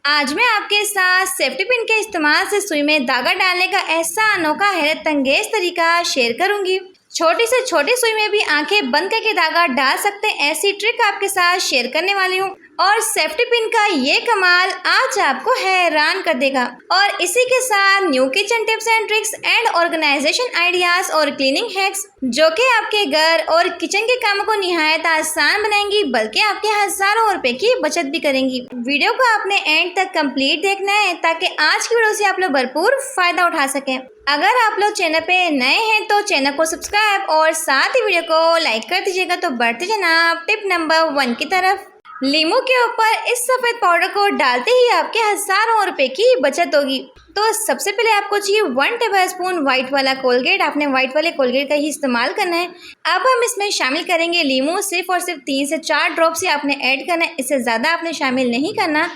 आज मैं आपके साथ सेफ्टी पिन के इस्तेमाल से सुई में धागा डालने का ऐसा अनोखा हैरत अंगेज तरीका शेयर करूंगी। छोटी से छोटी सुई में भी आंखें बंद करके धागा डाल सकते हैं, ऐसी ट्रिक आपके साथ शेयर करने वाली हूँ। और सेफ्टी पिन का ये कमाल आज आपको हैरान कर देगा। और इसी के साथ new kitchen tips and tricks and organisation ideas और क्लीनिंग हैक्स जो कि आपके घर और किचन के कामों को निहायत आसान बनाएंगी, बल्कि आपके हजारों रुपए की बचत भी करेंगी। वीडियो को आपने एंड तक कंप्लीट देखना है ताकि आज की वीडियो से आप लोग भरपूर फायदा उठा सकें। अगर आप लोग चैनल पे नए हैं तो चैनल को सब्सक्राइब और साथ ही वीडियो को लाइक कर दीजिएगा। तो बढ़ते जनाब टिप नंबर 1 की तरफ। लीमू के ऊपर इस सफेद पाउडर को डालते ही आपके हजारों रुपए की बचत होगी। तो सबसे पहले आपको चाहिए 1 टेबलस्पून व्हाइट वाला कोलगेट। आपने व्हाइट वाले कोलगेट का ही इस्तेमाल करना है। अब हम इसमें शामिल करेंगे लीमू। सिर्फ और सिर्फ 3 से 4 ड्रॉप से आपने ऐड करना है, इससे ज़्यादा आपने शामिल नहीं करना।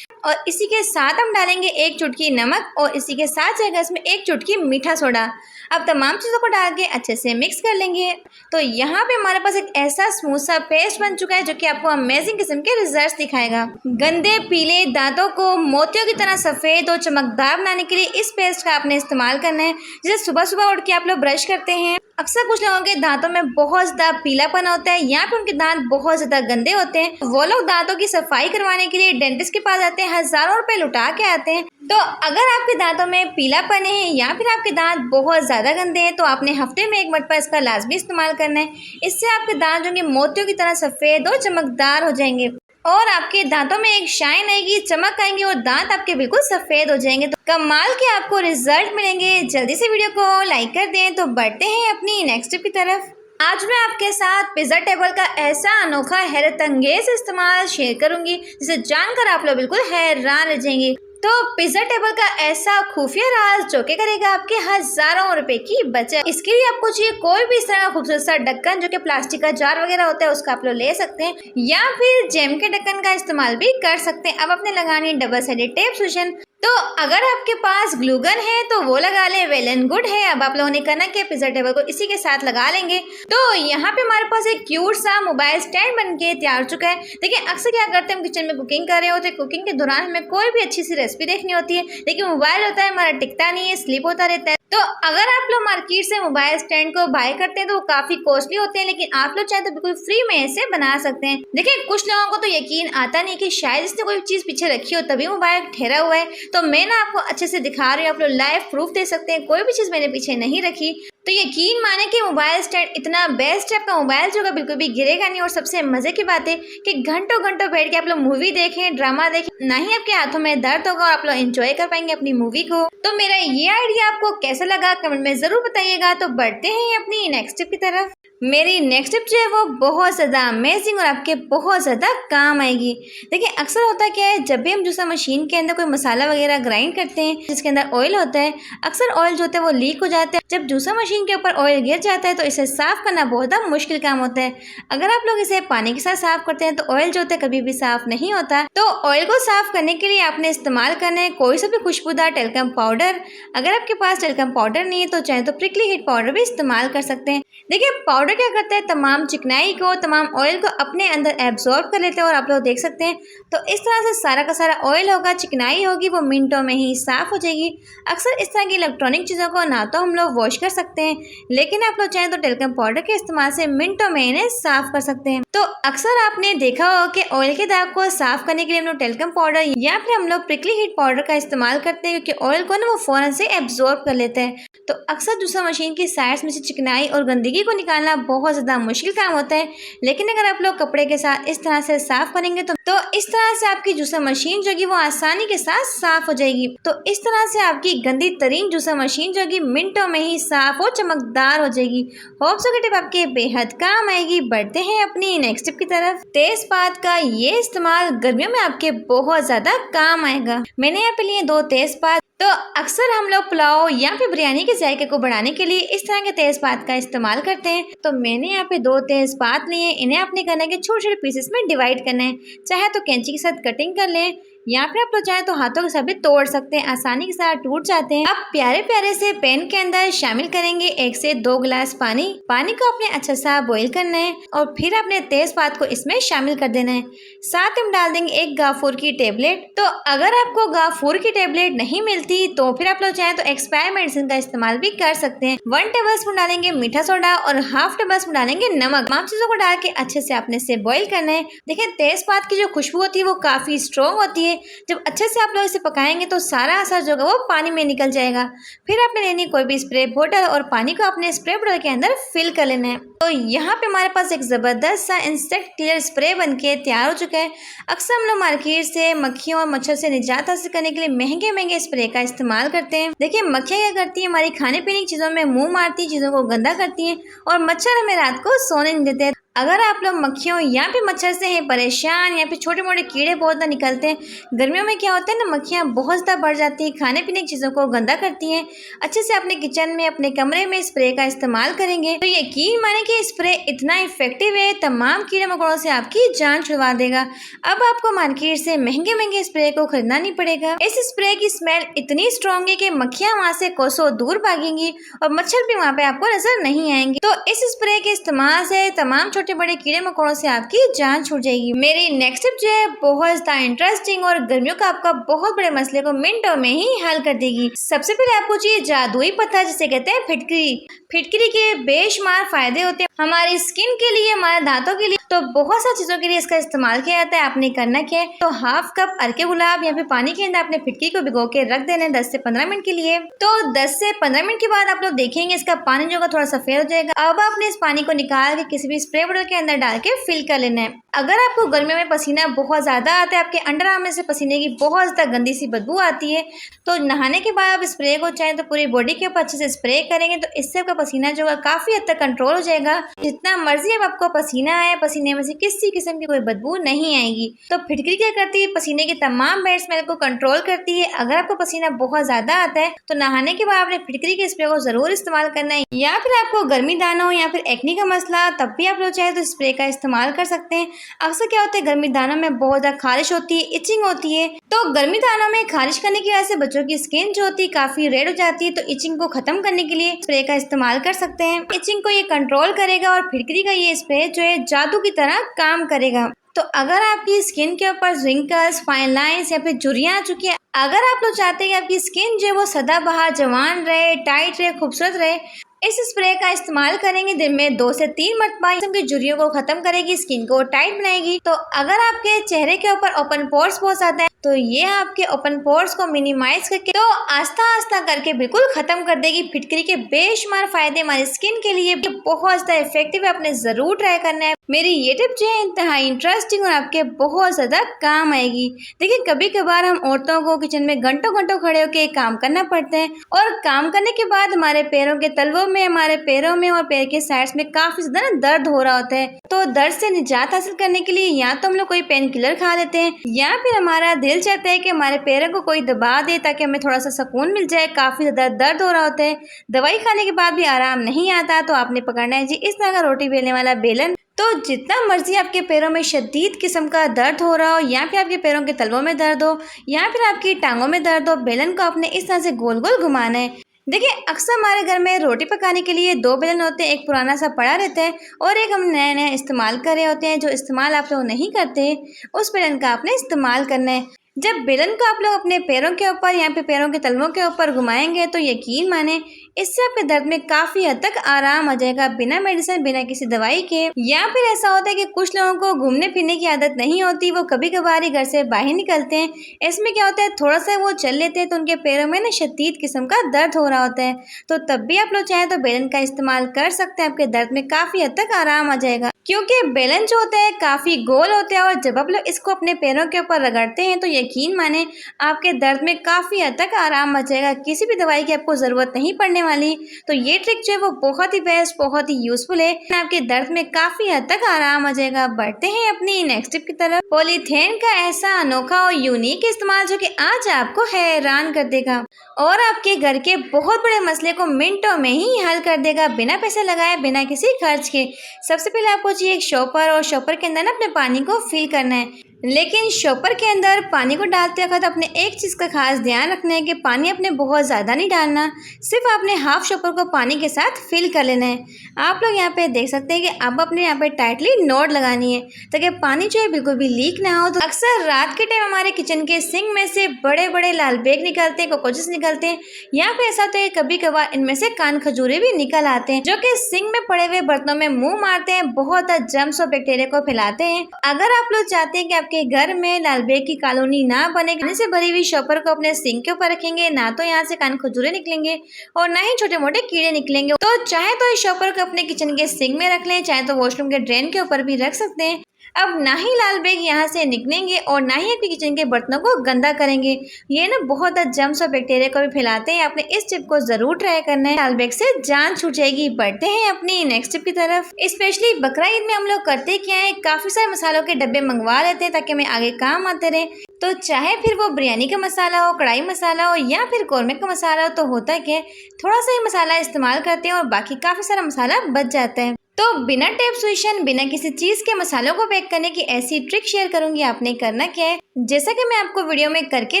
और इसी के साथ हम डालेंगे 1 चुटकी नमक और इसी के साथ जाएगा इसमें 1 चुटकी मीठा सोडा। अब तमाम चीज़ों को डाल के अच्छे से मिक्स कर लेंगे। तो यहाँ पे हमारे पास एक ऐसा स्मूथ सा पेस्ट बन चुका है जो कि आपको अमेजिंग किस्म के रिजल्ट्स दिखाएगा। गंदे पीले दांतों को मोतियों की तरह सफ़ेद और चमकदार बनाने के लिए इस पेस्ट का आपने इस्तेमाल करना है। जैसे सुबह सुबह उठ के आप लोग ब्रश करते हैं, अक्सर कुछ लोगों के दांतों में बहुत ज़्यादा पीलापन होता है या फिर उनके दांत बहुत ज़्यादा गंदे होते हैं। वो लोग दांतों की सफाई करवाने के लिए डेंटिस्ट के पास आते हैं, हज़ारों रुपए लुटा के आते हैं। तो अगर आपके दांतों में पीलापन है या फिर आपके दांत बहुत ज़्यादा गंदे हैं तो आपने हफ्ते में 1 मरतबा इसका लाजमी इस्तेमाल करना है। इससे आपके दांत जो कि मोतियों की तरह सफ़ेद और चमकदार हो जाएंगे और आपके दांतों में एक शाइन आएगी, चमक आएंगी और दांत आपके बिल्कुल सफ़ेद हो जाएंगे। तो कमाल के आपको रिजल्ट मिलेंगे। जल्दी से वीडियो को लाइक कर दें। तो बढ़ते हैं अपनी नेक्स्ट टिप की तरफ। आज मैं आपके साथ पिज़्ज़ा टेबल का ऐसा अनोखा हैरत अंगेज इस्तेमाल शेयर करूंगी जिसे जानकर आप लोग बिल्कुल हैरान रह जाएंगे। तो पिज़्ज़ा टेबल का ऐसा खुफिया राज जो कि करेगा आपके हजारों रुपए की बचत। इसके लिए आपको चाहिए कोई भी इस तरह का खूबसूरत सा ढक्कन जो कि प्लास्टिक का जार वगैरह होता है उसका आप लोग ले सकते हैं या फिर जेम के ढक्कन का इस्तेमाल भी कर सकते हैं। अब आपने लगानी है डबल साइडेड टेप सुशन। तो अगर आपके पास ग्लू गन है तो वो लगा ले, वेल एंड गुड है। अब आप लोगों ने करना कि पिज़्ज़ा टेबल को इसी के साथ लगा लेंगे। तो यहाँ पे हमारे पास एक क्यूट सा मोबाइल स्टैंड बन के तैयार हो चुका है। देखिए अक्सर क्या करते हैं, हम किचन में कुकिंग कर रहे होते हैं, कुकिंग के दौरान हमें कोई भी अच्छी सी रेसिपी देखनी होती है, लेकिन मोबाइल होता है हमारा टिकता नहीं है, स्लिप होता रहता है। तो अगर आप लोग मार्केट से मोबाइल स्टैंड को बाय करते हैं तो वो काफी कॉस्टली होते हैं, लेकिन आप लोग चाहे तो बिल्कुल फ्री में ऐसे बना सकते हैं। देखिए कुछ लोगों को तो यकीन आता नहीं कि शायद इसने कोई चीज पीछे रखी हो तभी मोबाइल ठहरा हुआ है। तो मैं ना आपको अच्छे से दिखा रही हूँ, आप लोग लाइव प्रूफ दे सकते हैं, कोई भी चीज मैंने पीछे नहीं रखी। तो यकीन माने कि मोबाइल स्टैंड इतना बेस्ट है, आपका मोबाइल जो है बिल्कुल भी गिरेगा नहीं। और सबसे मजे की बात है कि घंटों घंटों बैठ के आप लोग मूवी देखें, ड्रामा देखें, ना ही आपके हाथों में दर्द होगा और आप लोग एंजॉय कर पाएंगे अपनी मूवी को। तो मेरा ये आइडिया आपको कैसा लगा कमेंट में जरूर बताइएगा। तो बढ़ते हैं अपनी नेक्स्ट टिप की तरफ। मेरी नेक्स्ट टिप जो है वो बहुत ज़्यादा अमेजिंग और आपके बहुत ज़्यादा काम आएगी। देखिए अक्सर होता क्या है, जब भी हम जूसर मशीन के अंदर कोई मसाला वगैरह ग्राइंड करते हैं जिसके अंदर ऑयल होता है, अक्सर ऑयल जो होता है वो लीक हो जाता है। जब जूसर मशीन के ऊपर ऑयल गिर जाता है तो इसे साफ़ करना बहुत ज़्यादा मुश्किल काम होता है। अगर आप लोग इसे पानी के साथ साफ़ करते हैं तो ऑयल जो होता है कभी भी साफ़ नहीं होता। तो ऑयल को साफ़ करने के लिए आपने इस्तेमाल करना है कोई सा भी खुशबूदार टेल्कम पाउडर। अगर आपके पास टेल्कम पाउडर नहीं है तो चाहे तो प्रिकली हीट पाउडर भी इस्तेमाल कर सकते हैं। देखिए पाउडर क्या करता है, तमाम चिकनाई को, तमाम ऑयल को अपने अंदर एब्जॉर्ब कर लेते हैं और आप लोग देख सकते हैं। तो इस तरह से सारा का सारा ऑयल होगा, चिकनाई होगी, वो मिनटों में ही साफ़ हो जाएगी। अक्सर इस तरह की इलेक्ट्रॉनिक चीज़ों को ना तो हम लोग वॉश कर सकते हैं, लेकिन आप लोग चाहें तो टेल्कम पाउडर के इस्तेमाल से मिनटों में इन्हें साफ़ कर सकते हैं। तो अक्सर आपने देखा होगा कि ऑयल के दाग को साफ़ करने के लिए हम लोग टेल्कम पाउडर या फिर हम लोग प्रिकली हीट पाउडर का इस्तेमाल करते हैं, क्योंकि ऑयल को ना वो फ़ौरन से एब्जॉर्ब कर लेते हैं। तो अक्सर जूसर मशीन की साइड्स में से चिकनाई और गंदगी को निकालना बहुत ज़्यादा मुश्किल काम होता है, लेकिन अगर आप लोग कपड़े के साथ इस तरह से साफ़ करेंगे तो इस तरह से आपकी जूसर मशीन जो है वो आसानी के साथ साफ़ हो जाएगी। तो इस तरह से आपकी गंदी तरीन जूसर मशीन जो है मिनटों में ही साफ़ और चमकदार हो जाएगी। होप सो कि टिप आपके बेहद काम आएगी। बढ़ते हैं अपनी नेक्स्ट टिप की तरफ। तेज़पात का ये इस्तेमाल गर्मियों में आपके बहुत ज़्यादा काम आएगा। मैंने यहाँ पे लिए 2 तेज़पात। तो अक्सर हम लोग पुलाव या फिर बिरयानी के जायके को बढ़ाने के लिए इस तरह के तेज़पात का इस्तेमाल करते हैं। तो मैंने यहाँ पे 2 तेज़पात लिए, इन्हें आपने करना है कि छोटे छोटे पीसेस में डिवाइड करना है। चाहे तो कैंची के साथ कटिंग कर लें यहाँ पे आप लोग चाहे तो हाथों के साथ भी तोड़ सकते हैं, आसानी के साथ टूट जाते हैं। अब प्यारे प्यारे से पैन के अंदर शामिल करेंगे 1 से 2 गिलास पानी। पानी को अपने अच्छा सा बॉईल करना है और फिर अपने तेजपात को इसमें शामिल कर देना है। साथ हम डाल देंगे 1 गाफूर की टेबलेट। तो अगर आपको गाफूर की टेबलेट नहीं मिलती तो फिर आप लोग चाहे तो एक्सपायर मेडिसिन का इस्तेमाल भी कर सकते हैं। 1 टेबल स्पून डालेंगे मीठा सोडा और हाफ टेबल स्पून डालेंगे नमक। तमाम चीजों को डाल के अच्छे से आपने इसे बॉईल करना है। देखिए तेजपात की जो खुशबू होती है वो काफी स्ट्रॉन्ग होती है। जब अच्छे से आप लोग इसे पकाएंगे तो सारा असर जो है वो पानी में निकल जाएगा। फिर आपने लेनी कोई भी स्प्रे बोतल और पानी को अपने स्प्रे बोतल के अंदर फिल कर लेना है। तो यहाँ पे हमारे पास एक जबरदस्त सा इंसेक्ट किलर स्प्रे बनके तैयार हो चुका है। अक्सर हम लोग मार्केट से मक्खियों और मच्छर से निजात हासिल करने के लिए महंगे महंगे स्प्रे का इस्तेमाल करते हैं। देखिए मक्खियाँ क्या करती है, हमारी खाने पीने की चीजों में मुंह मारती है, चीजों को गंदा करती है और मच्छर हमें रात को सोने नहीं देते हैं। अगर आप लोग मक्खियों या फिर मच्छर से हैं परेशान या फिर छोटे मोटे कीड़े बहुत ना निकलते हैं, गर्मियों में क्या होता है ना, मक्खियाँ बहुत ज़्यादा बढ़ जाती हैं, खाने पीने की चीज़ों को गंदा करती हैं। अच्छे से अपने किचन में अपने कमरे में स्प्रे का इस्तेमाल करेंगे तो यकीन माने कि स्प्रे इतना इफेक्टिव है, तमाम कीड़े मकोड़ों से आपकी जान छुड़वा देगा। अब आपको मार्केट से महंगे महंगे स्प्रे को खरीदना नहीं पड़ेगा। इस स्प्रे की स्मेल इतनी स्ट्रॉन्ग है कि मक्खियाँ वहाँ से कोसों दूर भागेंगी और मच्छर भी वहाँ पे आपको नजर नहीं आएंगे। तो इस स्प्रे के इस्तेमाल से तमाम छोटे बड़े कीड़े मकोड़ों से आपकी जान छूट जाएगी। मेरी नेक्स्ट टिप जो है बहुत ज्यादा इंटरेस्टिंग और गर्मियों का आपका बहुत बड़े मसले को मिनटों में ही हल कर देगी। सबसे पहले आपको चाहिए जादुई पत्थर, जिसे कहते हैं फिटकरी। फिटकरी के बेशुमार फायदे होते हैं हमारी स्किन के लिए, हमारे दांतों के लिए, तो बहुत सारी चीजों के लिए इसका इस्तेमाल किया जाता है। आपने करना क्या है, तो हाफ कप अर्के गुलाब या फिर पानी के अंदर अपने फिटकरी को भिगो के रख देना है 10 से 15 मिनट के लिए। तो 10 से 15 मिनट के बाद आप लोग देखेंगे इसका पानी जो थोड़ा सफेद हो जाएगा। अब आपने इस पानी को निकाल के किसी भी स्प्रे बोतल के अंदर डाल के फिल कर लेना है। अगर आपको गर्मियों में पसीना बहुत ज्यादा आता है, आपके अंडर आर्म में से पसीने की बहुत ज्यादा गंदी सी बदबू आती है, तो नहाने के बाद आप स्प्रे को चाहे तो पूरी बॉडी के ऊपर अच्छे से स्प्रे करेंगे तो इससे आपका पसीना जो है काफी हद तक कंट्रोल हो जाएगा। जितना मर्जी अब आपको पसीना आए, पसीने में से किसी किस्म की कोई बदबू नहीं आएगी। तो फिटकरी क्या करती है, पसीने की तमाम बैड स्मेल को कंट्रोल करती है। अगर आपको पसीना बहुत ज्यादा आता है तो नहाने के बाद आपने फिटकरी के स्प्रे को जरूर इस्तेमाल करना है। या फिर आपको गर्मी दानों या फिर एक्ने का मसला, तब भी आप लोग चाहे तो स्प्रे का इस्तेमाल कर सकते हैं। अक्सर क्या होता है, गर्मी दानों में बहुत ज्यादा खारिश होती है, इचिंग होती है। तो गर्मी दानों में खारिश करने की वजह से बच्चों की स्किन जो होती है काफी रेड हो जाती है। तो इचिंग को खत्म करने के लिए स्प्रे का इस्तेमाल कर सकते हैं। इचिंग को ये कंट्रोल करेगा और फिटकरी का ये स्प्रे जो है जादू की तरह काम करेगा। तो अगर आपकी स्किन के ऊपर रिंकल्स, फाइन लाइंस या फिर झुर्रियां आ चुकी है, अगर आप लोग चाहते हैं कि आपकी स्किन जो है वो सदाबहार जवान रहे, टाइट रहे, खूबसूरत रहे, इस स्प्रे का इस्तेमाल करेंगे दिन में 2 से 3 मरतबा। की झुर्रियों को खत्म करेगी, स्किन को टाइट बनाएगी। तो अगर आपके चेहरे के ऊपर ओपन पोर्स बहुत ज्यादा है तो ये आपके ओपन पोर्स को मिनिमाइज करके तो आस्ता आस्ता करके बिल्कुल खत्म कर देगी। फिटकरी के बेशुमार फायदे हमारी स्किन के लिए बहुत ज्यादा इफेक्टिव है, आपने जरूर ट्राई करना है। मेरी ये टिप जो है इंतहाई इंटरेस्टिंग और आपके बहुत ज्यादा काम आएगी। देखिए कभी कभार हम औरतों को किचन में घंटों घंटों खड़े होकर काम करना पड़ता है और काम करने के बाद हमारे पैरों के तलवों में, हमारे पैरों में और पैर के साइड्स में काफी ज्यादा दर्द हो रहा होता है। तो दर्द से निजात हासिल करने के लिए या तो हम लोग कोई पेन किलर खा लेते हैं या फिर हमारा दिल चाहता है कि हमारे पैरों को कोई दबा दे ताकि हमें थोड़ा सा सुकून मिल जाए। काफी ज्यादा दर्द हो रहा होता है, दवाई खाने के बाद भी आराम नहीं आता, तो आपने पकड़ना है जी इस तरह का रोटी बेलने वाला बेलन। तो जितना मर्जी आपके पैरों में शदीद किस्म का दर्द हो रहा हो या फिर आपके पैरों के तलवों में दर्द हो या फिर आपकी टांगों में दर्द हो, बेलन को आपने इस तरह से गोल गोल घुमाना है। देखिए अक्सर हमारे घर में रोटी पकाने के लिए 2 बेलन होते हैं, एक पुराना सा पड़ा रहता है और एक हम नया नया इस्तेमाल कर रहे होते हैं। जो इस्तेमाल आप लोग नहीं करते उस बेलन का आपने इस्तेमाल करना है। जब बेलन को आप लोग अपने पैरों के ऊपर या फिर पैरों के तलवों के ऊपर घुमाएंगे तो यकीन माने इससे आपके दर्द में काफी हद तक आराम आ जाएगा, बिना मेडिसिन, बिना किसी दवाई के। या फिर ऐसा होता है कि कुछ लोगों को घूमने फिरने की आदत नहीं होती, वो कभी कभार ही घर से बाहर निकलते हैं। इसमें क्या होता है, थोड़ा सा वो चल लेते हैं तो उनके पैरों में ना शदीद किस्म का दर्द हो रहा होता है। तो तब भी आप लोग चाहें तो बेलन का इस्तेमाल कर सकते हैं, आपके दर्द में काफी हद तक आराम आ जाएगा। क्योंकि बेलन जो होता है काफी गोल होता है और जब आप लोग इसको अपने पैरों के ऊपर रगड़ते हैं तो यकीन माने आपके दर्द में काफी हद तक आराम आ जाएगा, किसी भी दवाई की आपको जरूरत नहीं पड़ने वाली। तो ये ट्रिक जो है वो बहुत ही बेस्ट, बहुत ही यूजफुल है, आपके दर्द में काफी हद तक आराम आ जाएगा। बढ़ते हैं अपनी नेक्स्ट टिप की तरफ। पॉलीथेन का ऐसा अनोखा और यूनिक इस्तेमाल जो कि आज आपको हैरान कर देगा और आपके घर के बहुत बड़े मसले को मिनटों में ही हल कर देगा, बिना पैसे लगाए, बिना किसी खर्च के। सबसे पहले आपको चाहिए एक शॉपर और शॉपर के अंदर ना अपने पानी को फिल करना है। लेकिन शॉपर के अंदर पानी को डालते वक्त अपने एक चीज़ का खास ध्यान रखना है कि पानी अपने बहुत ज़्यादा नहीं डालना, सिर्फ आपने हाफ शॉपर को पानी के साथ फिल कर लेना है। आप लोग यहाँ पे देख सकते हैं कि अब अपने यहाँ पे टाइटली नॉट लगानी है ताकि पानी जो है बिल्कुल भी लीक ना हो। तो अक्सर रात के टाइम हमारे किचन के सिंक में से बड़े बड़े लाल बेग निकलते हैं, कॉकरोचेस निकलते हैं, या फिर ऐसा होता है कभी कभार इनमें से कान खजूरे भी निकल आते हैं जो कि सिंक में पड़े हुए बर्तनों में मुंह मारते हैं, बहुत जर्म्स और बैक्टीरिया को फैलाते हैं। अगर आप लोग चाहते हैं कि आपके घर में लाल बेग की कॉलोनी ना बने, पानी से भरी हुई शॉपर को अपने सिंक के ऊपर रखेंगे, ना तो यहाँ से कान खजूरे निकलेंगे और ना ही छोटे मोटे कीड़े निकलेंगे। तो चाहे तो इस शॉपर को अपने किचन के सिंक में रख लें, चाहे तो वॉशरूम के ड्रेन के ऊपर भी रख सकते हैं। अब ना ही लाल बेग यहाँ से निकलेंगे और ना ही आपके किचन के बर्तनों को गंदा करेंगे। ये ना बहुत जर्म्स और बैक्टीरिया को भी फैलाते हैं। आपने इस टिप को जरूर ट्राई करना है, लाल बेग से जान छूट जाएगी। बढ़ते हैं अपनी नेक्स्ट टिप की तरफ। स्पेशली बकरा ईद में हम लोग करते क्या है, काफी सारे मसालों के डब्बे मंगवा लेते हैं ताकि हमें आगे काम आते रहे। तो चाहे फिर वो बिरयानी का मसाला हो, कढ़ाई मसाला हो या फिर कौरमे का मसाला हो, तो होता क्या है थोड़ा सा ही मसाला इस्तेमाल करते हैं और बाकी काफी सारा मसाला बच जाता है। तो बिना टेप सुइशन, बिना किसी चीज के मसालों को पैक करने की ऐसी ट्रिक शेयर करूंगी। आपने करना क्या है, जैसा कि मैं आपको वीडियो में करके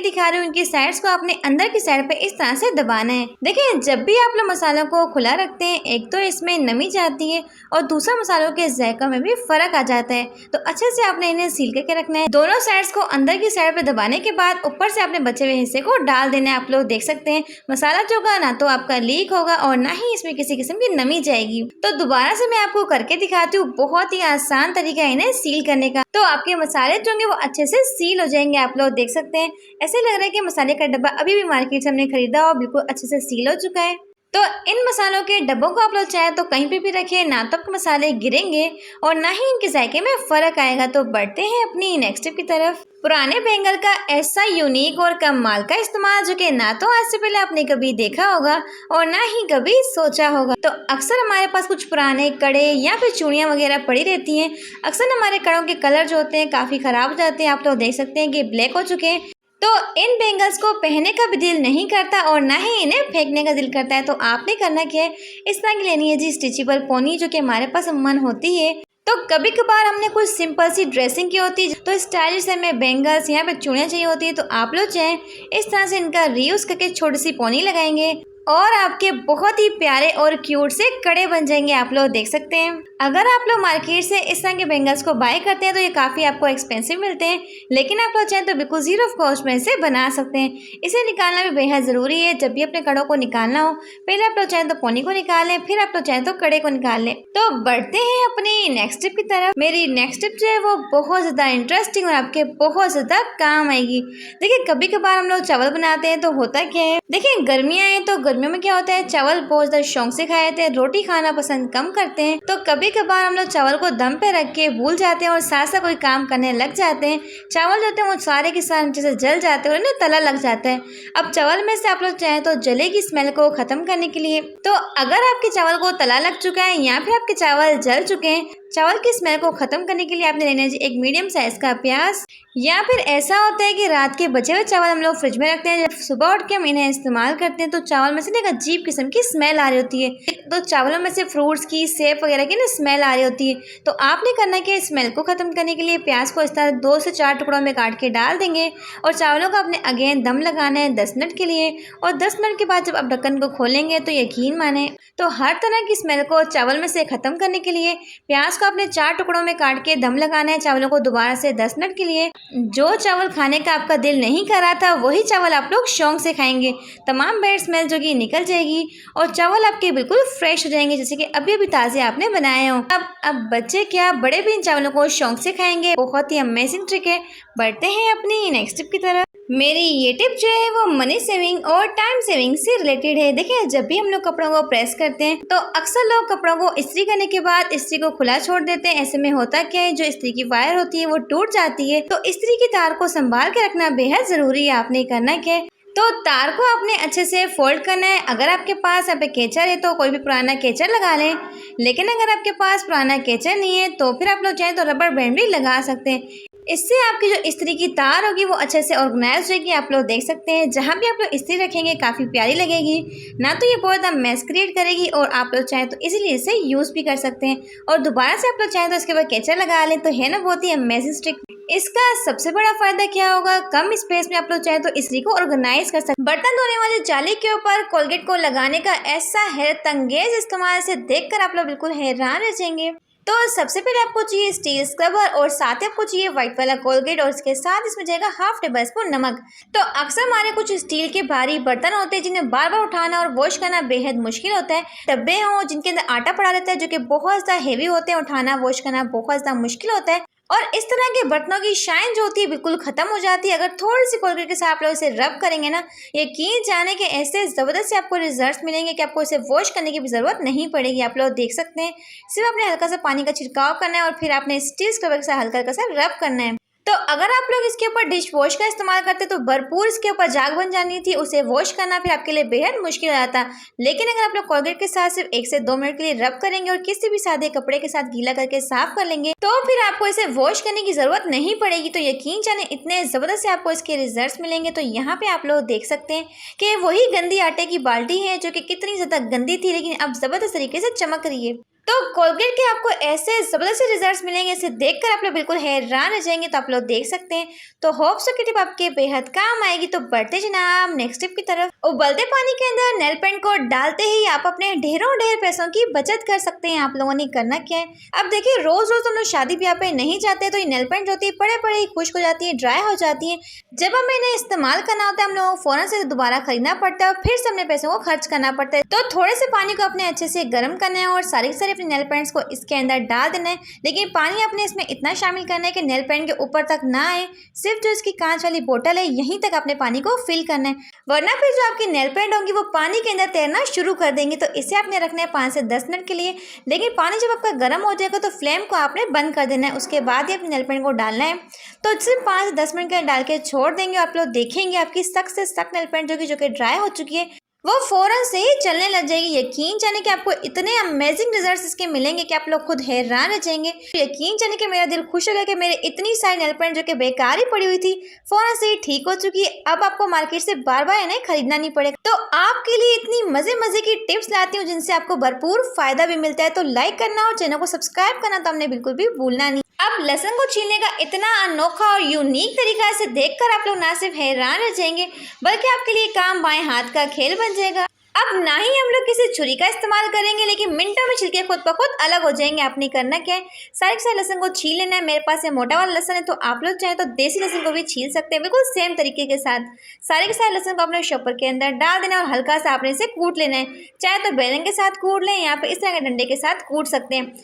दिखा रही हूँ, इनकी साइड्स को आपने अंदर की साइड पे इस तरह से दबाना है। देखिए, जब भी आप लोग मसालों को खुला रखते हैं, एक तो इसमें नमी जाती है और दूसरा मसालों के जायका में भी फर्क आ जाता है। तो अच्छे से आपने इन्हें सील करके रखना है। दोनों साइड्स को अंदर की साइड पे दबाने के बाद ऊपर से आपने बचे हुए हिस्से को डाल देना है। आप लोग देख सकते हैं मसाला जो होगा ना तो आपका लीक होगा और ना ही इसमें किसी किस्म की नमी जाएगी। तो दोबारा से मैं आपको करके दिखाती हूँ, बहुत ही आसान तरीका है इन्हें सील करने का। तो आपके मसाले जो होंगे वो अच्छे से सील हो जाएंगे। आप लोग देख सकते हैं ऐसे लग रहा है कि मसाले का डब्बा अभी भी मार्केट से हमने खरीदा और बिल्कुल अच्छे से सील हो चुका है। तो इन मसालों के डब्बों को आप लोग चाहे तो कहीं पे भी रखें, ना तो आपके मसाले गिरेंगे और ना ही इनके जायके में फर्क आएगा। तो बढ़ते हैं अपनी नेक्स्ट टिप की तरफ। पुराने बैंगल का ऐसा यूनिक और कमाल का इस्तेमाल जो कि ना तो आज से पहले आपने कभी देखा होगा और ना ही कभी सोचा होगा। तो अक्सर हमारे पास कुछ पुराने कड़े या फिर चूड़ियाँ वगैरह पड़ी रहती हैं। अक्सर हमारे कड़ों के कलर जो होते हैं काफ़ी ख़राब हो जाते हैं। आप लोग देख सकते हैं कि ब्लैक हो चुके हैं। तो इन बैंगल्स को पहनने का भी दिल नहीं करता और ना ही इन्हें फेंकने का दिल करता है। तो आपने करना क्या है, इस तरह की लेनी है जी स्ट्रेचेबल पोनी, जो कि हमारे पास मन होती है। तो कभी कभार हमने कुछ सिंपल सी ड्रेसिंग की होती है, तो स्टाइलिश में बैंगल्स यहाँ पे चूड़ियाँ चाहिए होती है। तो आप लोग चाहें इस तरह से इनका रीयूज करके छोटी सी पोनी लगाएंगे और आपके बहुत ही प्यारे और क्यूट से कड़े बन जाएंगे। आप लोग देख सकते हैं। अगर आप लोग मार्केट से इस तरह के बैंगल्स को बाय करते हैं तो ये काफ़ी आपको एक्सपेंसिव मिलते हैं, लेकिन आप लोग चाहें तो बिल्कुल जीरो कॉस्ट में इसे बना सकते हैं। इसे निकालना भी बेहद ज़रूरी है। जब भी अपने कड़ों को निकालना हो, पहले आप लोग चाहें तो पोनी को निकालें, फिर आप लोग चाहें तो कड़े को निकाल लें। तो बढ़ते हैं अपनी नेक्स्ट टिप की तरफ। मेरी नेक्स्ट टिप जो है वो बहुत ज़्यादा इंटरेस्टिंग और आपके बहुत ज़्यादा काम आएगी। देखिए, कभी कभार हम लोग चावल बनाते हैं तो होता क्या है, देखिए गर्मियाँ हैं तो गर्मियों में क्या होता है, चावल बहुत ज़्यादा शौक से खाए जाते हैं, रोटी खाना पसंद कम करते हैं। तो कभी कभार हम लोग चावल को दम पे रख के भूल जाते हैं और साथ साथ कोई काम करने लग जाते हैं। चावल जो होते हैं वो सारे के सारे नीचे से जल जाते हैं और इन्हें तला लग जाता है। अब चावल में से आप लोग चाहें तो जले की स्मेल को खत्म करने के लिए, तो अगर आपके चावल को तला लग चुका है या फिर आपके चावल जल चुके हैं, चावल की स्मेल को खत्म करने के लिए आपने लेना है एक मीडियम साइज का प्याज। या फिर ऐसा होता है कि रात के बचे हुए चावल हम लोग फ्रिज में रखते हैं, जब सुबह उठ के हम इन्हें इस्तेमाल करते हैं तो चावल में से एक अजीब किस्म की स्मेल आ रही होती है। तो चावलों में से फ्रूट्स की, सेब वगैरह की ना स्मेल आ रही होती है। तो आपने करना है कि स्मेल को खत्म करने के लिए प्याज को इस तरह 2 से 4 टुकड़ों में काट के डाल देंगे और चावलों को आपने अगेन दम लगाना है 10 मिनट के लिए। और 10 मिनट के बाद जब आप ढक्कन को खोलेंगे तो यकीन माने तो हर तरह की स्मेल को चावल में से खत्म करने के लिए प्याज को आपने 4 टुकड़ों में काट के दम लगाना है चावलों को दोबारा से 10 मिनट के लिए। जो चावल खाने का आपका दिल नहीं कर रहा था वही चावल आप लोग शौक से खाएंगे। तमाम बैड स्मेल जो कि निकल जाएगी और चावल आपके बिल्कुल फ्रेश हो जाएंगे, जैसे कि अभी अभी ताज़े आपने बनाए हो। अब बच्चे क्या बड़े भी इन चावलों को शौक से खाएंगे। बहुत ही अमेजिंग ट्रिक है। बढ़ते हैं अपनी नेक्स्ट टिप की तरफ। मेरी ये टिप जो है वो मनी सेविंग और टाइम सेविंग से रिलेटेड है। देखिए, जब भी हम लोग कपड़ों को प्रेस करते हैं तो अक्सर लोग कपड़ों को इस्त्री करने के बाद इस्त्री को खुला छोड़ देते हैं। ऐसे में होता क्या है, जो इस्त्री की वायर होती है वो टूट जाती है। तो इस्त्री की तार को संभाल के रखना बेहद जरूरी है। आपने करना क्या है, तो तार को आपने अच्छे से फोल्ड करना है। अगर आपके पास यहाँ पे केचर है तो कोई भी पुराना केचर लगा लें, लेकिन अगर आपके पास पुराना केचर नहीं है तो फिर आप लोग चाहें तो रबर बैंड भी लगा सकते हैं। इससे आपकी जो इस्त्री की तार होगी वो अच्छे से ऑर्गेनाइज होगी। आप लोग देख सकते हैं जहाँ भी आप लोग इस्त्री रखेंगे काफ़ी प्यारी लगेगी, ना तो ये बहुत ज़्यादा मैस क्रिएट करेगी और आप लोग चाहें तो इजीली इसे यूज़ भी कर सकते हैं। और दोबारा से आप लोग चाहें तो इसके ऊपर कैचर लगा लें, तो है ना बहुत ही अमेजिंग स्टिक। इसका सबसे बड़ा फायदा क्या होगा, कम स्पेस में आप लोग चाहें तो इस्त्री को ऑर्गेनाइज कर सकते हैं। बर्तन धोने वाली जाली के ऊपर कोलगेट को लगाने का ऐसा हैरत अंगेज इस्तेमाल से देखकर आप लोग बिल्कुल हैरान रह जाएंगे। तो सबसे पहले आपको चाहिए स्टील स्क्रबर और साथ ही आपको चाहिए व्हाइट वाला कोलगेट और इसके साथ इसमें जाएगा हाफ टेबल स्पून नमक। तो अक्सर हमारे कुछ स्टील के भारी बर्तन होते हैं जिन्हें बार बार उठाना और वॉश करना बेहद मुश्किल होता है। डब्बे हों जिनके अंदर आटा पड़ा रहता है जो कि बहुत ज़्यादा हेवी होते हैं, उठाना वॉश करना बहुत ज़्यादा मुश्किल होता है और इस तरह के बर्तनों की शाइन जो होती है बिल्कुल खत्म हो जाती है। अगर थोड़ी सी कोलगेट के साथ आप लोग इसे रब करेंगे ना, यकीन जाने के ऐसे ज़बरदस्त से आपको रिजल्ट्स मिलेंगे कि आपको इसे वॉश करने की भी ज़रूरत नहीं पड़ेगी। आप लोग देख सकते हैं, सिर्फ आपने हल्का सा पानी का छिड़काव करना है और फिर आपने स्टील स्क्रबर के साथ हल्का हल्का सा रब करना है। तो अगर आप लोग इसके ऊपर डिश वॉश का इस्तेमाल करते तो भरपूर इसके ऊपर जाग बन जानी थी, उसे वॉश करना फिर आपके लिए बेहद मुश्किल हो जाता। लेकिन अगर आप लोग कोलगेट के साथ सिर्फ 1 से 2 मिनट के लिए रब करेंगे और किसी भी सादे कपड़े के साथ गीला करके साफ कर लेंगे तो फिर आपको इसे वॉश करने की जरूरत नहीं पड़ेगी। तो यकीन जाने इतने जबरदस्त से आपको इसके रिजल्ट्स मिलेंगे। तो यहाँ पे आप लोग देख सकते हैं कि वही गंदी आटे की बाल्टी है जो कि कितनी ज्यादा गंदी थी लेकिन अब जबरदस्त तरीके से चमक रही है। तो कोलगेट के आपको ऐसे जबरदस्त रिजल्ट्स मिलेंगे, इसे देखकर आप लोग बिल्कुल हैरान रह जाएंगे। तो आप लोग देख सकते हैं। तो होप सो की टिप आपके बेहद काम आएगी। तो बढ़ते जनाब नेक्स्ट टिप की तरफ। उबलते पानी के अंदर नेल पेंट को डालते ही आप अपने ढेरों ढेर पैसों की बचत कर सकते हैं। आप लोगों ने करना क्या है, अब देखिए रोज रोज हम लोग शादी ब्याह पे नहीं जाते तो ये नेल पेंट जो होती है पड़े पड़े ही खुश्क हो जाती है, ड्राई हो जाती है। जब हमें इन्हें इस्तेमाल करना होता है हम लोगों को फौरन से दोबारा खरीदना पड़ता है और फिर से अपने पैसों को खर्च करना पड़ता है। तो थोड़े से पानी को अपने अच्छे से गर्म करना है और सारे अपने नेल पेंट्स को इसके अंदर डाल देना है। लेकिन पानी अपने इसमें इतना शामिल करना है कि नेल पेंट के ऊपर तक ना आए, सिर्फ जो इसकी कांच वाली बोतल है यहीं तक अपने पानी को फिल करना है, वरना फिर जो आपकी नेल पेंट होंगी वो पानी के अंदर तैरना शुरू कर देंगी। तो इसे आपने रखना है 5 से 10 मिनट के लिए। लेकिन पानी जब आपका गर्म हो जाएगा तो फ्लेम को आपने बंद कर देना है, उसके बाद ही अपने नेल पेंट को डालना है। तो सिर्फ 5 से 10 मिनट के लिए डाल के छोड़ देंगे। आप लोग देखेंगे आपकी सख्त से सख्त नेल पेंट जो कि ड्राई हो चुकी है वो फौरन से ही चलने लग जाएगी। यकीन जाने कि आपको इतने अमेजिंग रिजल्ट्स इसके मिलेंगे कि आप लोग खुद हैरान रह जाएंगे। यकीन जाने कि मेरा दिल खुश हो गया कि मेरे इतनी सारी नेल पेंट जो कि बेकार ही पड़ी हुई थी फौरन से ही ठीक हो चुकी है। अब आपको मार्केट से बार बार इन्हें खरीदना नहीं पड़ेगा। तो आपके लिए इतनी मजे मजे की टिप्स लाती हूँ जिनसे आपको भरपूर फायदा भी मिलता है। तो लाइक करना और चैनल को सब्सक्राइब करना तो हमने बिल्कुल भी भूलना नहीं। अब लहसुन को छीलने का इतना अनोखा और यूनिक तरीका से देखकर आप लोग ना सिर्फ हैरान रह जाएंगे बल्कि आपके लिए काम बाएं हाथ का खेल बन जाएगा। अब ना ही हम लोग किसी छुरी का इस्तेमाल करेंगे लेकिन मिनटों में छिलके खुद ब खुद अलग हो जाएंगे। आपने करना क्या है, सारे के सारे लहसुन को छील लेना है। मेरे पास ये मोटा वाला लहसुन है तो आप लोग चाहें तो देसी लहसुन को भी छील सकते हैं बिल्कुल सेम तरीके के साथ। सारे के सारे लहसुन को अपने शॉपर के अंदर डाल देना और हल्का सा आपने इसे कूट लेना है। चाहे तो बेलन के साथ कूट लें या फिर इस तरह के डंडे के साथ कूट सकते हैं।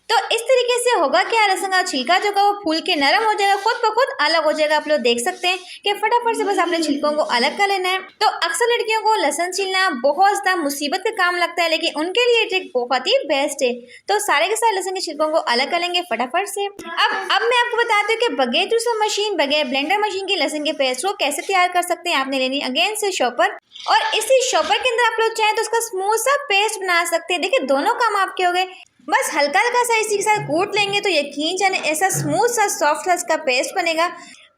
तो इस तरीके से होगा क्या, लहसुन का छिलका जो का वो फूल के नरम हो जाएगा, खुद ब खुद अलग हो जाएगा। आप लोग देख सकते हैं कि फटाफट से बस आपने छिलकों को अलग कर लेना है। तो अक्सर लड़कियों को लहसुन छीलना बहुत ज़्यादा मुसीबत का काम लगता है लेकिन उनके लिए ट्रिक बहुत ही बेस्ट है। तो सारे के सारे लहसुन के छिलकों को अलग कर लेंगे फटाफट से। अब मैं आपको बताती हूँ कि बगैर जूसर मशीन बगैर ब्लेंडर मशीन की लहसुन के पेस्ट को कैसे तैयार कर सकते हैं। आपने लेनी अगेन से शॉपर और इसी शॉपर के अंदर आप लोग चाहें तो उसका स्मूथ सा पेस्ट बना सकते हैं। देखिए दोनों काम आपके हो गए। बस हल्का हल्का सा इसी के साथ कूट लेंगे तो यकीन जाने ऐसा स्मूथ सा सॉफ्ट सा इसका पेस्ट बनेगा।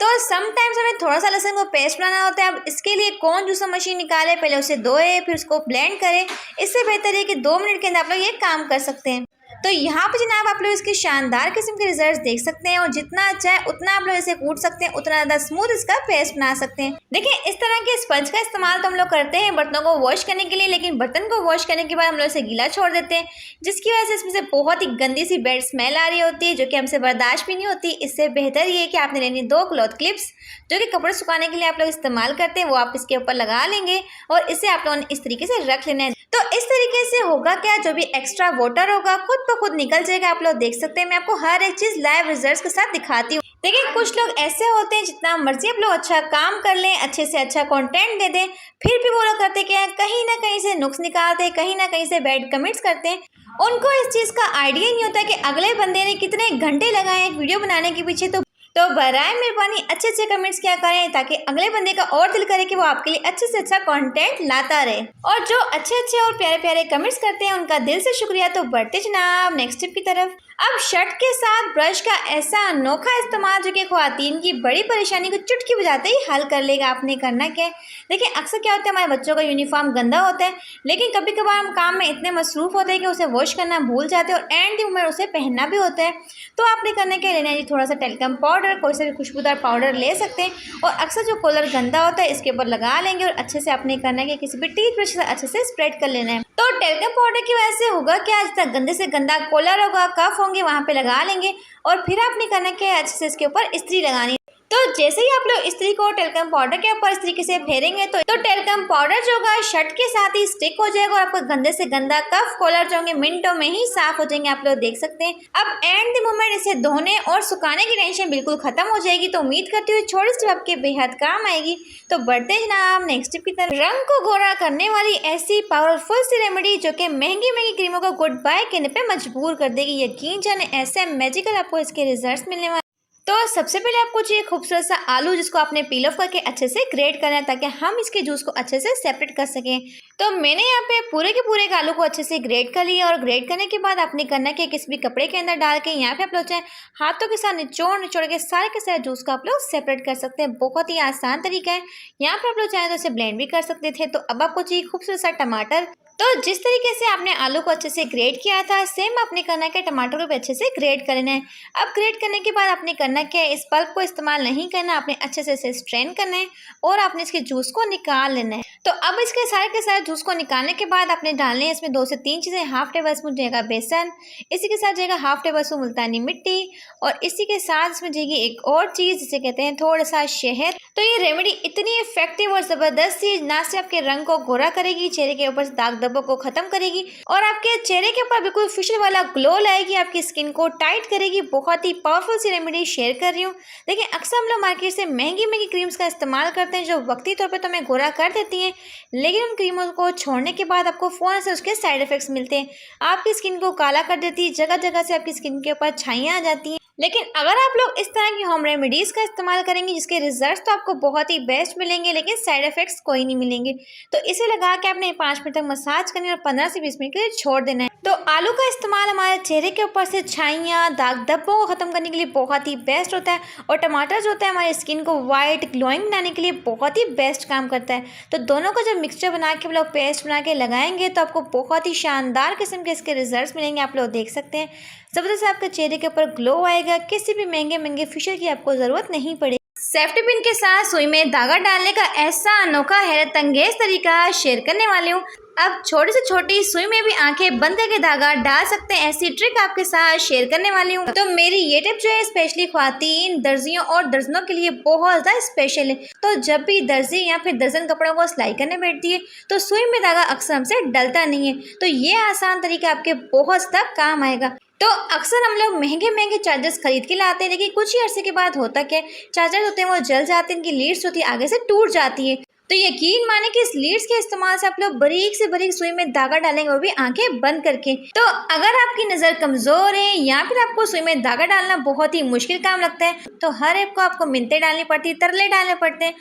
तो समटाइम्स हमें थोड़ा सा लहसुन को पेस्ट बनाना होता है। अब इसके लिए कौन जूसर मशीन निकाले, पहले उसे धोए फिर उसको ब्लेंड करें। इससे बेहतर है कि 2 मिनट के अंदर आप लोग ये काम कर सकते हैं। तो यहाँ पे जनाब आप लोग इसके शानदार किस्म के रिजल्ट्स देख सकते हैं और जितना अच्छा है उतना आप लोग इसे कूट सकते हैं, उतना ज़्यादा स्मूथ इसका पेस्ट बना सकते हैं। देखिए इस तरह के स्पंज का इस्तेमाल तो हम लोग करते हैं बर्तनों को वॉश करने के लिए, लेकिन बर्तन को वॉश करने के बाद हम लोग इसे गीला छोड़ देते हैं जिसकी वजह से इसमें से बहुत ही गंदी सी बैड स्मेल आ रही होती है जो कि हमसे बर्दाश्त भी नहीं होती। इससे बेहतर ये है कि आपने लेनी 2 क्लॉथ क्लिप्स जो कि कपड़े सुखाने के लिए आप लोग इस्तेमाल करते हैं, वो आप इसके ऊपर लगा लेंगे और इसे आप लोगों ने इस तरीके से रख लेना है। तो इस तरीके से होगा क्या, जो भी एक्स्ट्रा वाटर होगा खुद ब खुद निकल जाएगा। आप लोग देख सकते हैं मैं आपको हर एक चीज़ लाइव रिजल्ट्स के साथ दिखाती हूँ। देखिए कुछ लोग ऐसे होते हैं जितना मर्जी आप लोग अच्छा काम कर लें, अच्छे से अच्छा कंटेंट दे दें, फिर भी वो लोग करते क्या है, कहीं ना कहीं से नुक्स निकालते हैं, कहीं ना कहीं से बैड कमेंट्स करते हैं। उनको इस चीज़ का आइडिया नहीं होता कि अगले बंदे ने कितने घंटे लगाए एक वीडियो बनाने के पीछे। तो बराए मेहरबानी अच्छे अच्छे कमेंट्स क्या करें ताकि अगले बंदे का और दिल करे कि वो आपके लिए अच्छे से अच्छा कंटेंट लाता रहे। और जो अच्छे अच्छे और प्यारे प्यारे कमेंट्स करते हैं उनका दिल से शुक्रिया। तो बढ़ते जनाब नेक्स्ट टिप की तरफ। अब शर्ट के साथ ब्रश का ऐसा अनोखा इस्तेमाल जो कि ख्वातीन की बड़ी परेशानी को चुटकी बजाते ही हल कर लेगा। आपने करना क्या है, देखिए अक्सर क्या होता है, हमारे बच्चों का यूनिफॉर्म गंदा होता है, लेकिन कभी कभार हम काम में इतने मसरूफ़ होते हैं कि उसे वॉश करना भूल जाते हैं और एंड उम्र उसे पहनना भी होता है। तो आपने करने के लेना है जी थोड़ा सा टेल्कम पाउडर, कोई सा भी खुशबूदार पाउडर ले सकते हैं और अक्सर जो कॉलर गंदा होता है इसके ऊपर लगा लेंगे और अच्छे से आपने करना है कि किसी भी टीथ ब्रश से अच्छे से स्प्रेड कर लेना है। तो टेल्कम पाउडर की वजह से होगा क्या, आज तक गंदे से गंदा कॉलर होगा, कफ होंगे, वहाँ पे लगा लेंगे और फिर आपने करना क्या है, अच्छे से इसके ऊपर इस्त्री लगानी। तो जैसे ही आप लोग इस्त्री को टेल्कम पाउडर के ऊपर इस तरीके से फेरेंगे तो टेल्कम पाउडर जो होगा शर्ट के साथ ही स्टिक हो जाएगा और आपको गंदे से गंदा कफ कॉलर जो होंगे मिनटों में ही साफ हो जाएंगे। आप लोग देख सकते हैं। अब एंड द मोमेंट इसे धोने और सुखाने की टेंशन बिल्कुल खत्म हो जाएगी। तो उम्मीद करती हूँ छोटी सी आपके बेहद काम आएगी। तो बढ़ते जनाब नेक्स्ट टिप की तरफ। रंग को गोरा करने वाली ऐसी पावरफुल सी रेमेडी जो कि महंगी महंगी क्रीमों को गुड बाय कहने पे मजबूर कर देगी। यकीन जाने ऐसे मैजिकल आपको इसके रिजल्ट मिलने वाले। तो सबसे पहले आपको चाहिए खूबसूरत सा आलू जिसको आपने पील ऑफ करके अच्छे से ग्रेट करना है ताकि हम इसके जूस को अच्छे से सेपरेट कर सकें। तो मैंने यहाँ पे पूरे के पूरे आलू को अच्छे से ग्रेट कर लिया और ग्रेट करने के बाद आपने करना है कि किसी भी कपड़े के अंदर डाल के यहाँ पे आप लोग चाहे हाथों के साथ निचोड़ निचोड़ के सारे जूस को आप लोग सेपरेट कर सकते हैं। बहुत ही आसान तरीका है। यहाँ पे आप लोग चाहे तो इसे ब्लेंड भी कर सकते थे। तो अब आपको चाहिए खूबसूरत सा टमाटर। तो जिस तरीके से आपने आलू को अच्छे से ग्रेट किया था सेम आपने करना है कि टमाटर को भी अच्छे से ग्रेट कर लेना है। अब ग्रेट करने के बाद आपने करना क्या है, इस पल्प को इस्तेमाल नहीं करना, आपने अच्छे से इसे स्ट्रेन करना है और आपने इसके जूस को निकाल लेना है। तो अब इसके सारे जूस को निकालने के बाद आपने डालने हैं इसमें 2 से 3 चीज़ें। हाफ टेबल स्पून जाएगा बेसन, इसी के साथ जाएगा हाफ टेबल स्पून मुल्तानी मिट्टी और इसी के साथ इसमें जाएगी एक और चीज़ जिसे कहते हैं थोड़ा सा शहद। तो ये रेमेडी इतनी इफेक्टिव और ज़बरदस्त चीज़ ना सिर्फ आपके रंग को गोरा करेगी, चेहरे के ऊपर से दाग धब्बों को खत्म करेगी और आपके चेहरे के ऊपर बिल्कुल फेशियल वाला ग्लो लाएगी, आपकी स्किन को टाइट करेगी। बहुत ही पावरफुल सी रेमेडी शेयर कर रही हूँ। देखिए अक्सर हम लोग मार्केट से महंगी महंगी क्रीम्स का इस्तेमाल करते हैं जो वक्ती तौर पे तो हमें गोरा कर देती हैं, लेकिन उन क्रीमों को छोड़ने के बाद आपको फ़ौरन से उसके साइड इफेक्ट्स मिलते हैं। आपकी स्किन को काला कर देती है, जगह जगह से आपकी स्किन के ऊपर छाइयाँ आ जाती हैं। लेकिन अगर आप लोग इस तरह की होम रेमेडीज़ का इस्तेमाल करेंगे जिसके रिजल्ट्स तो आपको बहुत ही बेस्ट मिलेंगे लेकिन साइड इफेक्ट्स कोई नहीं मिलेंगे। तो इसे लगा के आपने 5 मिनट तक मसाज करनी और 15 से 20 मिनट के लिए छोड़ देना है। तो आलू का इस्तेमाल हमारे चेहरे के ऊपर से छाइयाँ दाग धब्बों को ख़त्म करने के लिए बहुत ही बेस्ट होता है और टमाटर जो होता है हमारी स्किन को वाइट ग्लोइंग बनाने के लिए बहुत ही बेस्ट काम करता है। तो दोनों का जब मिक्सचर बना के हम लोग पेस्ट बना के लगाएंगे तो आपको बहुत ही शानदार किस्म के इसके रिजल्ट्स मिलेंगे। आप लोग देख सकते हैं ज़बरदस्त आपके चेहरे के ऊपर ग्लो आएगा। किसी भी महंगे फेशियल की आपको ज़रूरत नहीं पड़ेगी। सेफ्टी पिन के साथ सुई में धागा डालने का ऐसा अनोखा हैरत अंगेज तरीका शेयर करने वाली हूँ। अब छोटी से छोटी सुई में भी आंखें बंद करके धागा डाल सकते हैं, ऐसी ट्रिक आपके साथ शेयर करने वाली हूँ। तो मेरी ये टिप जो है स्पेशली ख्वातीन दर्जियों और दर्जनों के लिए बहुत ज़्यादा स्पेशल है। तो जब भी दर्जी या फिर दर्जन कपड़ों को सिलाई करने बैठती है तो सुई में धागा अक्सर हमसे डलता नहीं है। तो ये आसान तरीका आपके बहुत ज़्यादा काम आएगा। तो अक्सर हम लोग महंगे चार्जर्स खरीद के लाते हैं, लेकिन कुछ ही अरसे के बाद होता क्या है, चार्जर्स होते हैं वो जल जाते हैं, इनकी लीड्स होती है आगे से टूट जाती है। तो यकीन माने कि इस लीड्स के इस्तेमाल से आप लोग बारीक से बारीक सुई में धागा डालेंगे, वो भी आंखें बंद करके। तो अगर आपकी नज़र कमज़ोर है या फिर आपको सुई में धागा डालना बहुत ही मुश्किल काम लगता है तो हर एक को आपको मिन्तें डालनी पड़ती है, तरले डालने पड़ते हैं।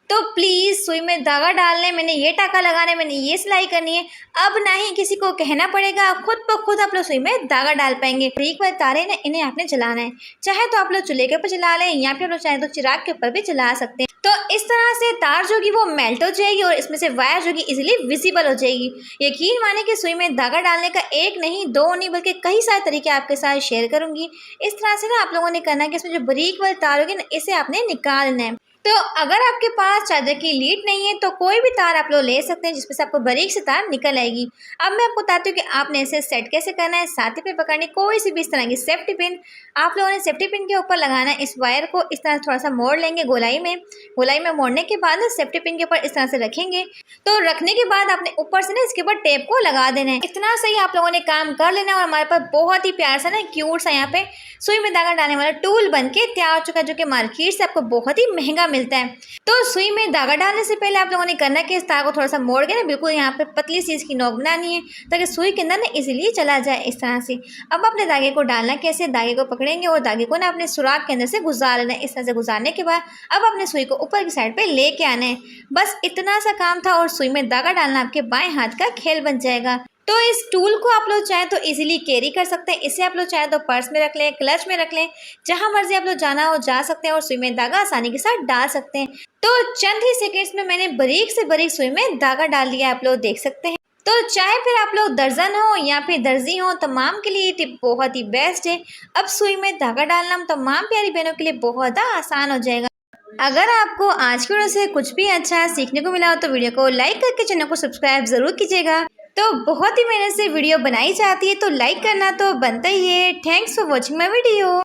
तो प्लीज़ सुई में धागा डालने, मैंने ये टाका लगाना, मैंने ये सिलाई करनी है, अब ना ही किसी को कहना पड़ेगा, खुद ब खुद आप लोग सुई में धागा डाल पाएंगे। बारीक वाले तारे ना इन्हें आपने जलाना है, चाहे तो आप लोग चूल्हे के ऊपर जला लें या फिर आप लोग चाहे तो चिराग के ऊपर भी जला सकते हैं। तो इस तरह से तार जो होगी वो मेल्ट हो जाएगी और इसमें से वायर जो होगी इजीली विजिबल हो जाएगी। यकीन माने कि सुई में धागा डालने का एक नहीं दो नहीं बल्कि कई सारे तरीके आपके साथ शेयर करूंगी। इस तरह से ना आप लोगों ने करना है कि इसमें जो बारीक वाले तार होगी ना इसे आपने निकालना है। तो अगर आपके पास चार्जर की लीड नहीं है तो कोई भी तार आप लोग ले सकते हैं जिसमें से आपको बारीक से तार निकल आएगी। अब मैं आपको बताती हूँ कि आपने इसे सेट कैसे करना है। साथ ही पे पकड़नी कोई सी भी इस तरह की सेफ्टी पिन, आप लोगों ने सेफ्टी पिन के ऊपर लगाना है। इस वायर को इस तरह थोड़ा सा मोड़ लेंगे गोलाई में मोड़ने के बाद सेफ्टी पिन के ऊपर इस तरह से रखेंगे। तो रखने के बाद आपने ऊपर से ना इसके ऊपर टेप को लगा देना है। इतना सही आप लोगों ने काम कर लेना है और हमारे पास बहुत ही प्यार सा ना क्यूट सा यहाँ पे सुई में धागा डालने वाला टूल बन के तैयार हो चुका है जो कि मार्केट से आपको बहुत ही महंगा मिलता है। तो सुई में धागा डालने से पहले आप लोगों ने करना कि इस तार को थोड़ा सा मोड़ के ना बिल्कुल यहाँ पे पतली सी इसकी नोक बनानी है ताकि सुई के अंदर ना इजीली चला जाए इस तरह से। अब अपने धागे को डालना कैसे, धागे को पकड़ेंगे और धागे को ना अपने सुराख के अंदर से गुजार लेना है। इस तरह से गुजारने के बाद अब अपने सुई को ऊपर की साइड पे लेके आना है। बस इतना सा काम था और सुई में धागा डालना आपके बाएं हाथ का खेल बन जाएगा। तो इस टूल को आप लोग चाहे तो इजीली कैरी कर सकते हैं। इसे आप लोग चाहे तो पर्स में रख लें, क्लच में रख लें, जहां मर्जी आप लोग जाना हो जा सकते हैं और सुई में धागा आसानी के साथ डाल सकते हैं। तो चंद ही सेकंड्स में मैंने बारीक से बारीक सुई में धागा डाल लिया, आप लोग देख सकते हैं। तो चाहे फिर आप लोग दर्जन हो या फिर दर्जी हो, तमाम के लिए ये टिप बहुत ही बेस्ट है। अब सुई में धागा डालना तमाम प्यारी बहनों के लिए बहुत आसान हो जाएगा। अगर आपको आज की वीडियो से कुछ भी अच्छा सीखने को मिला हो तो वीडियो को लाइक करके चैनल को सब्सक्राइब जरूर कीजिएगा। तो बहुत ही मेहनत से वीडियो बनाई जाती है तो लाइक करना तो बनता ही है। Thanks for watching my video.